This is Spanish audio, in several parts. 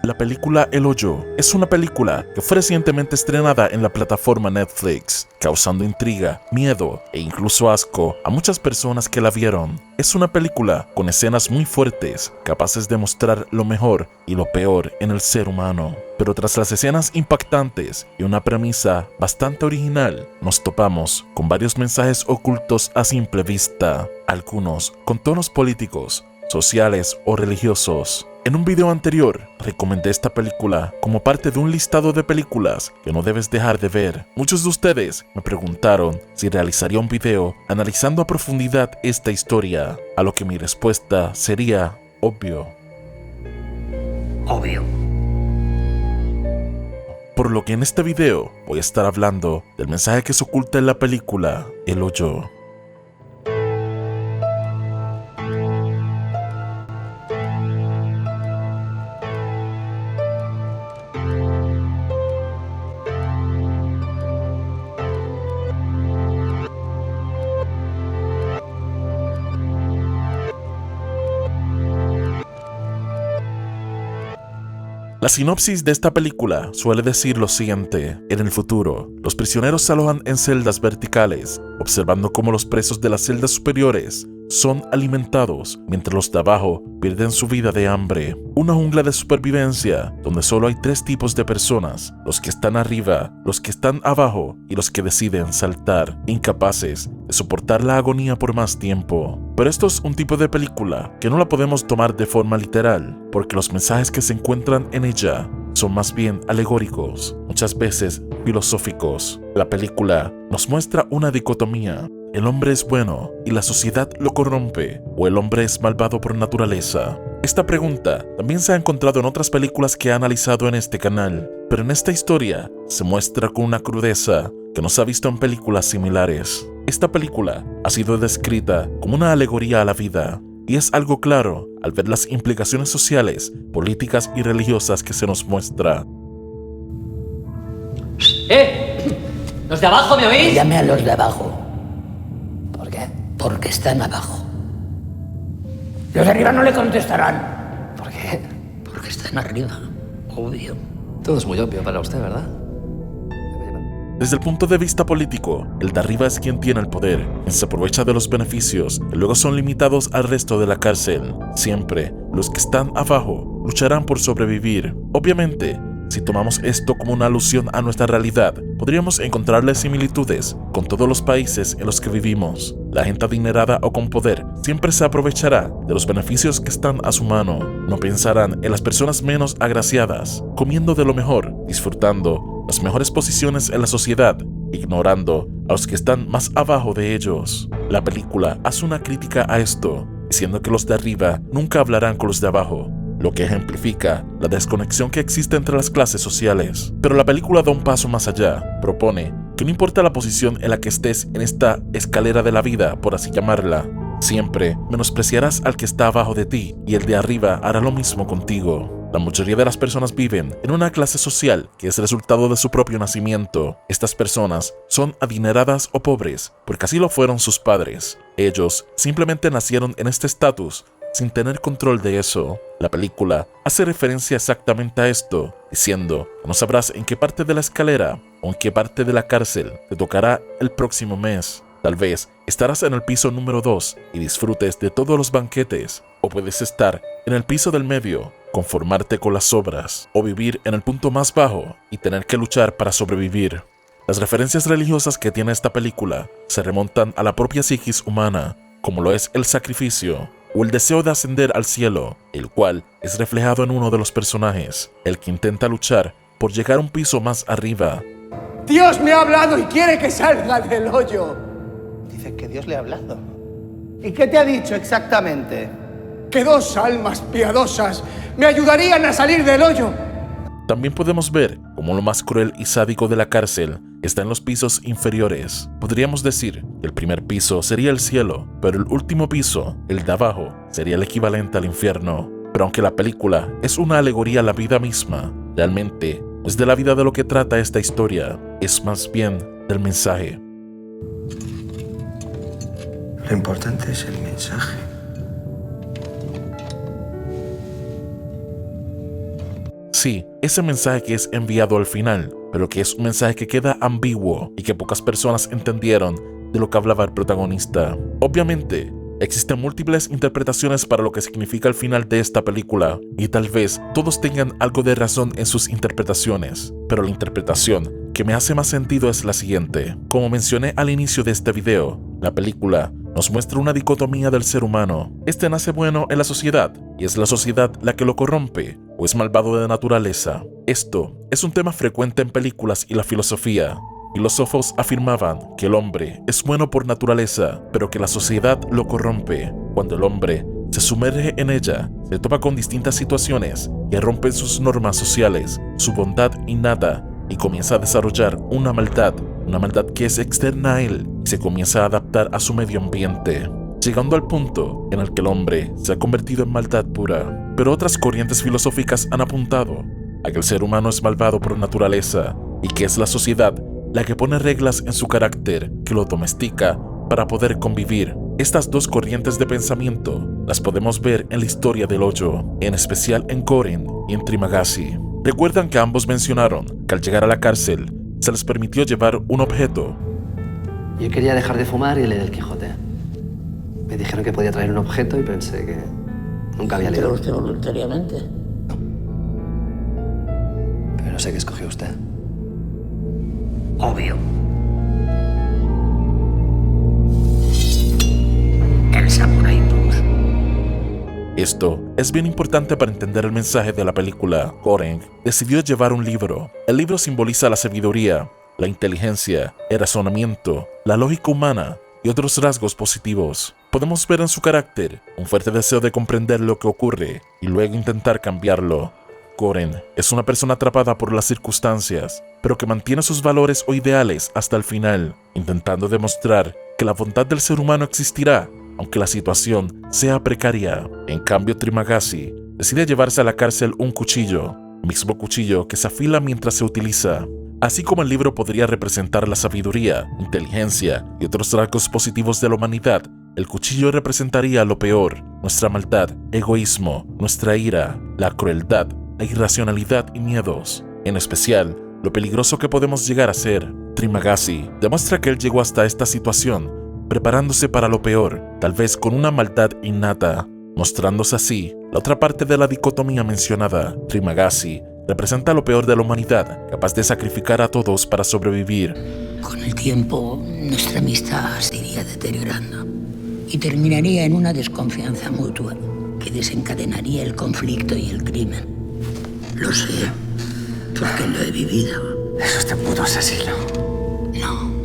La película El Hoyo es una película que fue recientemente estrenada en la plataforma Netflix, causando intriga, miedo e incluso asco a muchas personas que la vieron. Es una película con escenas muy fuertes, capaces de mostrar lo mejor y lo peor en el ser humano. Pero tras las escenas impactantes y una premisa bastante original, nos topamos con varios mensajes ocultos a simple vista, algunos con tonos políticos, sociales o religiosos. En un video anterior, recomendé esta película como parte de un listado de películas que no debes dejar de ver. Muchos de ustedes me preguntaron si realizaría un video analizando a profundidad esta historia, a lo que mi respuesta sería obvio. Obvio. Por lo que en este video voy a estar hablando del mensaje que se oculta en la película El Hoyo. La sinopsis de esta película suele decir lo siguiente: en el futuro, los prisioneros se alojan en celdas verticales, observando cómo los presos de las celdas superiores son alimentados, mientras los de abajo pierden su vida de hambre. Una jungla de supervivencia donde solo hay tres tipos de personas: los que están arriba, los que están abajo y los que deciden saltar, incapaces de soportar la agonía por más tiempo. Pero esto es un tipo de película que no la podemos tomar de forma literal, porque los mensajes que se encuentran en ella son más bien alegóricos, muchas veces filosóficos. La película nos muestra una dicotomía: el hombre es bueno y la sociedad lo corrompe, o el hombre es malvado por naturaleza. Esta pregunta también se ha encontrado en otras películas que he analizado en este canal, pero en esta historia se muestra con una crudeza que no se ha visto en películas similares. Esta película ha sido descrita como una alegoría a la vida, y es algo claro al ver las implicaciones sociales, políticas y religiosas que se nos muestra. ¿Los de abajo me oís? Llame a los de abajo. ¿Por qué? Porque están abajo. Los de arriba no le contestarán. ¿Por qué? Porque están arriba. Obvio. Todo es muy obvio para usted, ¿verdad? Desde el punto de vista político, el de arriba es quien tiene el poder, quien se aprovecha de los beneficios que luego son limitados al resto de la cárcel. Siempre, los que están abajo lucharán por sobrevivir. Obviamente, si tomamos esto como una alusión a nuestra realidad, podríamos encontrarle similitudes con todos los países en los que vivimos. La gente adinerada o con poder siempre se aprovechará de los beneficios que están a su mano. No pensarán en las personas menos agraciadas, comiendo de lo mejor, disfrutando las mejores posiciones en la sociedad, ignorando a los que están más abajo de ellos. La película hace una crítica a esto, diciendo que los de arriba nunca hablarán con los de abajo, lo que ejemplifica la desconexión que existe entre las clases sociales. Pero la película da un paso más allá. Propone que no importa la posición en la que estés en esta escalera de la vida, por así llamarla, siempre menospreciarás al que está abajo de ti, y el de arriba hará lo mismo contigo. La mayoría de las personas viven en una clase social que es resultado de su propio nacimiento. Estas personas son adineradas o pobres porque así lo fueron sus padres. Ellos simplemente nacieron en este estatus sin tener control de eso. La película hace referencia exactamente a esto, diciendo que no sabrás en qué parte de la escalera o en qué parte de la cárcel te tocará el próximo mes. Tal vez estarás en el piso número 2 y disfrutes de todos los banquetes, o puedes estar en el piso del medio, conformarte con las sobras, o vivir en el punto más bajo y tener que luchar para sobrevivir. Las referencias religiosas que tiene esta película se remontan a la propia psiquis humana, como lo es el sacrificio o el deseo de ascender al cielo, el cual es reflejado en uno de los personajes, el que intenta luchar por llegar un piso más arriba. Dios me ha hablado y quiere que salga del hoyo. Dice que Dios le ha hablado. ¿Y qué te ha dicho exactamente? Que dos almas piadosas me ayudarían a salir del hoyo. También podemos ver cómo lo más cruel y sádico de la cárcel está en los pisos inferiores. Podríamos decir que el primer piso sería el cielo, pero el último piso, el de abajo, sería el equivalente al infierno. Pero aunque la película es una alegoría a la vida misma, realmente no es de la vida de lo que trata esta historia, es más bien del mensaje. Lo importante es el mensaje. Sí, ese mensaje que es enviado al final, pero que es un mensaje que queda ambiguo y que pocas personas entendieron de lo que hablaba el protagonista. Obviamente, existen múltiples interpretaciones para lo que significa el final de esta película, y tal vez todos tengan algo de razón en sus interpretaciones, pero la interpretación que me hace más sentido es la siguiente. Como mencioné al inicio de este video, la película nos muestra una dicotomía del ser humano. Este nace bueno en la sociedad, y es la sociedad la que lo corrompe, o es malvado de naturaleza. Esto es un tema frecuente en películas y la filosofía. Filósofos afirmaban que el hombre es bueno por naturaleza, pero que la sociedad lo corrompe. Cuando el hombre se sumerge en ella, se topa con distintas situaciones que rompen sus normas sociales, su bondad innata, y comienza a desarrollar una maldad que es externa a él y se comienza a adaptar a su medio ambiente, llegando al punto en el que el hombre se ha convertido en maldad pura. Pero otras corrientes filosóficas han apuntado a que el ser humano es malvado por naturaleza y que es la sociedad la que pone reglas en su carácter, que lo domestica para poder convivir. Estas dos corrientes de pensamiento las podemos ver en la historia del Hoyo, en especial en Goren y en Trimagasi. Recuerdan que ambos mencionaron que al llegar a la cárcel se les permitió llevar un objeto. Yo quería dejar de fumar y leer el Quijote. Me dijeron que podía traer un objeto y pensé que nunca había leído. ¿Entró usted voluntariamente? Pero no sé qué escogió usted. Obvio. El Samurai Blues. Esto es bien importante para entender el mensaje de la película. Goren decidió llevar un libro. El libro simboliza la sabiduría, la inteligencia, el razonamiento, la lógica humana y otros rasgos positivos. Podemos ver en su carácter un fuerte deseo de comprender lo que ocurre y luego intentar cambiarlo. Goren es una persona atrapada por las circunstancias, pero que mantiene sus valores o ideales hasta el final, intentando demostrar que la bondad del ser humano existirá, aunque la situación sea precaria. En cambio, Trimagasi decide llevarse a la cárcel un cuchillo, el mismo cuchillo que se afila mientras se utiliza. Así como el libro podría representar la sabiduría, inteligencia y otros rasgos positivos de la humanidad, el cuchillo representaría lo peor, nuestra maldad, egoísmo, nuestra ira, la crueldad, la irracionalidad y miedos, en especial lo peligroso que podemos llegar a ser. Trimagasi demuestra que él llegó hasta esta situación preparándose para lo peor, tal vez con una maldad innata, mostrándose así la otra parte de la dicotomía mencionada. Trimagasi representa lo peor de la humanidad, capaz de sacrificar a todos para sobrevivir. Con el tiempo, nuestra amistad se iría deteriorando y terminaría en una desconfianza mutua que desencadenaría el conflicto y el crimen. Lo sé, porque lo he vivido. Es usted puto asesino. No.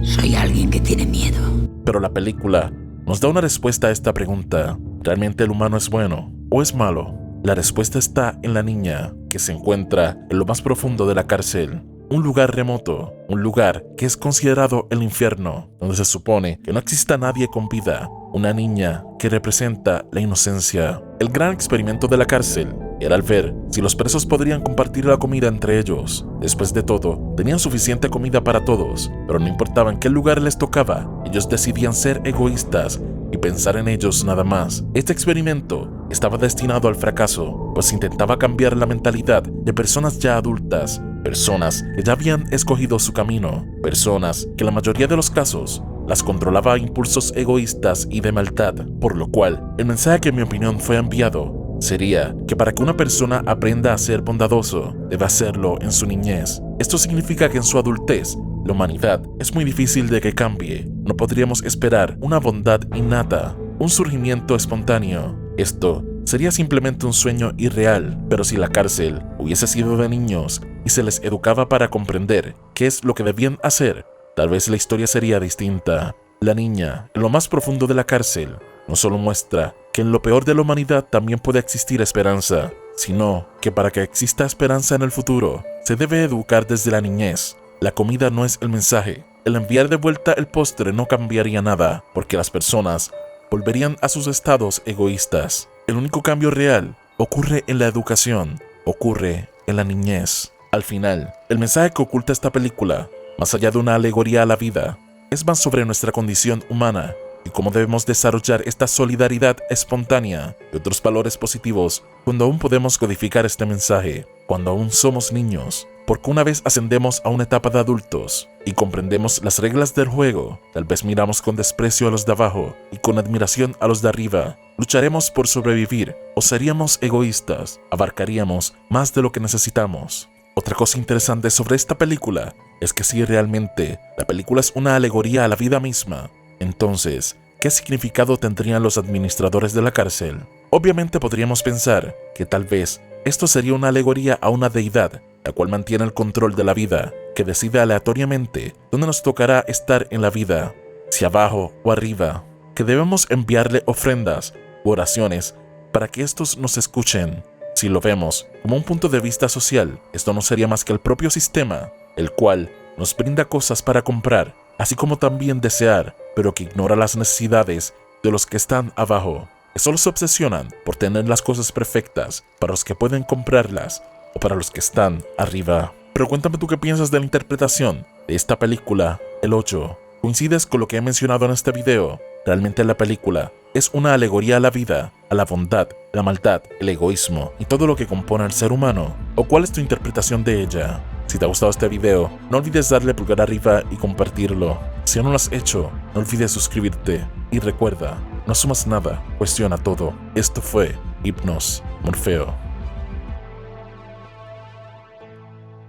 Soy alguien que tiene miedo. Pero la película nos da una respuesta a esta pregunta. ¿Realmente el humano es bueno o es malo? La respuesta está en la niña, que se encuentra en lo más profundo de la cárcel. Un lugar remoto, un lugar que es considerado el infierno, donde se supone que no exista nadie con vida. Una niña que representa la inocencia. El gran experimento de la cárcel era al ver si los presos podrían compartir la comida entre ellos. Después de todo, tenían suficiente comida para todos, pero no importaba en qué lugar les tocaba, ellos decidían ser egoístas y pensar en ellos nada más. Este experimento estaba destinado al fracaso, pues intentaba cambiar la mentalidad de personas ya adultas, personas que ya habían escogido su camino, personas que en la mayoría de los casos las controlaba a impulsos egoístas y de maldad, por lo cual el mensaje que en mi opinión fue enviado sería que para que una persona aprenda a ser bondadoso, debe hacerlo en su niñez. Esto significa que en su adultez, la humanidad es muy difícil de que cambie. No podríamos esperar una bondad innata, un surgimiento espontáneo. Esto sería simplemente un sueño irreal, pero si la cárcel hubiese sido de niños y se les educaba para comprender qué es lo que debían hacer, tal vez la historia sería distinta. La niña, en lo más profundo de la cárcel, no solo muestra que en lo peor de la humanidad también puede existir esperanza, sino que para que exista esperanza en el futuro, se debe educar desde la niñez. La comida no es el mensaje. El enviar de vuelta el postre no cambiaría nada, porque las personas volverían a sus estados egoístas. El único cambio real ocurre en la educación, ocurre en la niñez. Al final, el mensaje que oculta esta película, más allá de una alegoría a la vida, es más sobre nuestra condición humana y cómo debemos desarrollar esta solidaridad espontánea y otros valores positivos cuando aún podemos codificar este mensaje, cuando aún somos niños. Porque una vez ascendemos a una etapa de adultos y comprendemos las reglas del juego, tal vez miramos con desprecio a los de abajo y con admiración a los de arriba. Lucharemos por sobrevivir o seríamos egoístas, abarcaríamos más de lo que necesitamos. Otra cosa interesante sobre esta película es que si realmente la película es una alegoría a la vida misma, entonces, ¿qué significado tendrían los administradores de la cárcel? Obviamente podríamos pensar que tal vez esto sería una alegoría a una deidad, la cual mantiene el control de la vida, que decide aleatoriamente dónde nos tocará estar en la vida, si abajo o arriba, que debemos enviarle ofrendas u oraciones para que estos nos escuchen. Si lo vemos como un punto de vista social, esto no sería más que el propio sistema, el cual nos brinda cosas para comprar, así como también desear, pero que ignora las necesidades de los que están abajo, que solo se obsesionan por tener las cosas perfectas para los que pueden comprarlas o para los que están arriba. Pero cuéntame tú qué piensas de la interpretación de esta película, El Hoyo. ¿Coincides con lo que he mencionado en este video? Realmente la película es una alegoría a la vida, a la bondad, la maldad, el egoísmo y todo lo que compone al ser humano. ¿O cuál es tu interpretación de ella? Si te ha gustado este video, no olvides darle pulgar arriba y compartirlo. Si aún no lo has hecho, no olvides suscribirte. Y recuerda, no asumas nada, cuestiona todo. Esto fue Hypnos Morfeo.